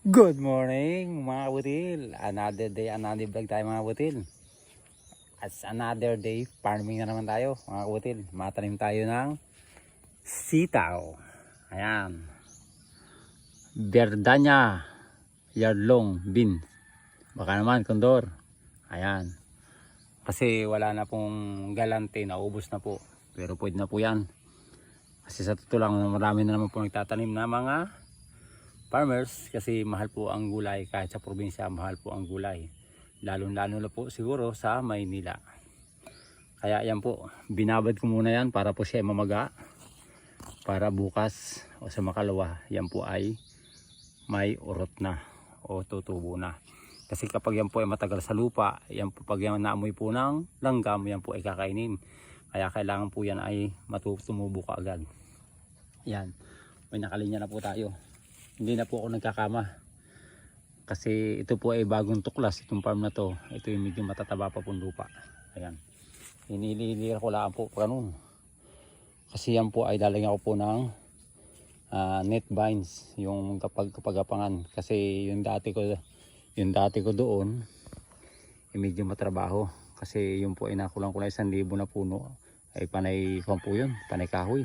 Good morning mga kabutil. Another day, another vlog tayo mga kabutil. As another day, farming na naman tayo mga kabutil. Matanim tayo ng sitaw. Ayan. Verdania Yardlong Bean. Baka naman kondor. Ayan. Kasi wala na pong galante, naubos na po. Pero pwede na po yan. Kasi sa totoo lang, marami na naman po nagtatanim na mga farmers kasi mahal po ang gulay. Kahit sa probinsya mahal po ang gulay, lalo na po siguro sa Maynila. Kaya yan po, binabad ko muna yan para po siya mamaga, para bukas o sa makalawa yan po ay may urot na o tutubo na. Kasi kapag yan po ay matagal sa lupa, yan po, pag yan naamoy po ng langgam, yan po ay kakainin. Kaya kailangan po yan ay tumubo ka agad. Yan, may nakalinya na po tayo. Hindi na po ako nagkakama kasi ito po ay bagong tuklas itong farm na to. Ito yung medyo matataba pa pong lupa. Ayan, hinililira ko lang po ganun kasi yan po ay lalagyan ko po ng net vines yung kapag kapagapangan. Kasi yung dati ko doon medyo matrabaho kasi yung po ay nakulang ko na 1,000 na puno ay panay po yun, panay kahoy.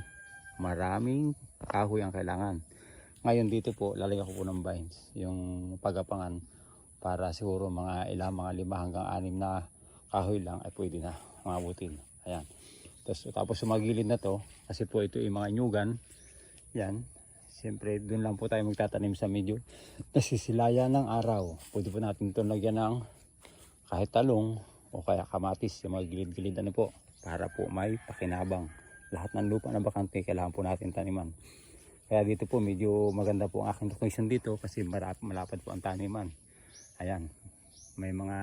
Maraming kahoy ang kailangan. Ngayon dito po lalagyan ko po ng vines yung pagapangan para siguro mga 5 hanggang 6 na kahoy lang ay pwede na mga butil. Ayan. Tapos sumagilid na to kasi po ito yung mga nyugan. Yan. Siyempre doon lang po tayo magtatanim sa medyo nasisilayan ng araw. Pwede po natin ito lagyan ng kahit talong o kaya kamatis, yung mga gilid-gilid ano po, para po may pakinabang. Lahat ng lupa na bakante kailangan po natin taniman. Kaya dito po medyo maganda po ang aking location dito kasi malapad po ang taniman. Ayan, may mga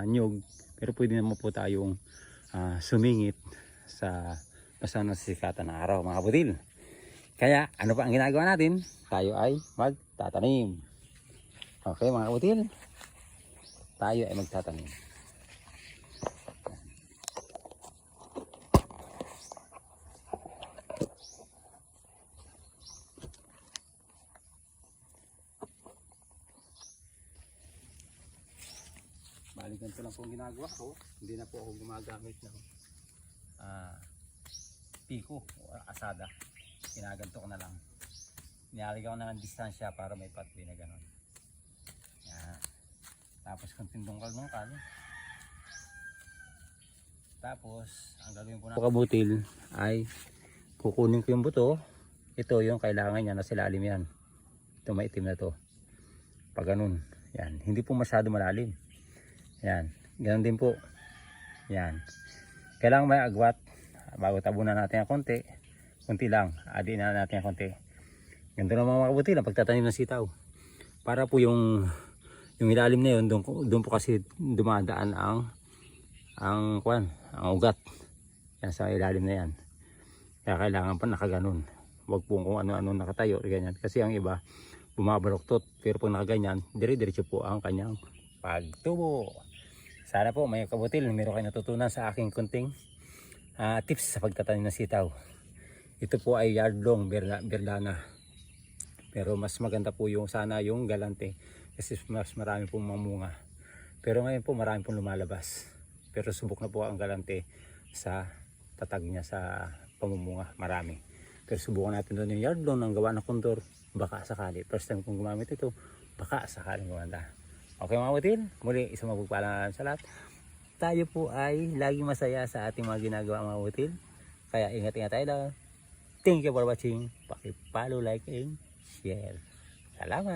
nyug pero pwede naman po tayong sumingit sa basta nasisikatan ng araw mga budil. Kaya ano pa ang ginagawa natin? Tayo ay magtatanim. Okay mga budil, tayo ay magtatanim. Bali ganito lang po ang ginagawa ko. Hindi na po ako gumagamit ng piko o asada. Ginaganto ko na lang. Nilalagyan ko na ng distansya para may patwi na gano'n. Yan. Tapos konting dungkal-dungkal. Tapos ang gagawin ko na kabutil ay kukunin ko yung buto. Ito yung kailangan niya na silalim yan. Ito maitim na to. Pag ganun. Yan. Hindi po masyado malalim. Yan, ganun din po. Yan. Kailangan may agwat bago tabunan natin ang konti. Konti lang, adiin na natin ang konti. Ganito na mga kabutil ang pagtatanim ng sitaw. Para po yung ilalim na yun, doon po kasi dumadaan ang ugat. Yan sa ilalim na yan. Kaya kailangan pa nakaganon. Huwag po kung ano-ano nakatayo, ganyan. Kasi ang iba bumabaloktot, pero pag nakaganyan, dire-diretso po ang kanyang pagtubo. Sana po may kabutil, meron kayo natutunan sa aking kunting tips sa pagtatanim ng sitaw. Ito po ay Yardlong Verdana. Pero mas maganda po yung sana yung galante kasi mas marami pong mamunga. Pero ngayon po marami pong lumalabas. Pero subok na po ang galante sa tatag niya sa pamumunga, marami. Pero subukan natin doon yung Yardlong ng gawa ng kondor. Baka sakali. First time kong gumamit ito, baka sakaling gumanda. Okay mga butil, muli isang mapagpalang sa lahat. Tayo po ay laging masaya sa ating mga ginagawa mga butil. Kaya ingat-ingat tayo lang. Thank you for watching. Paki-follow, like, and share. Salamat!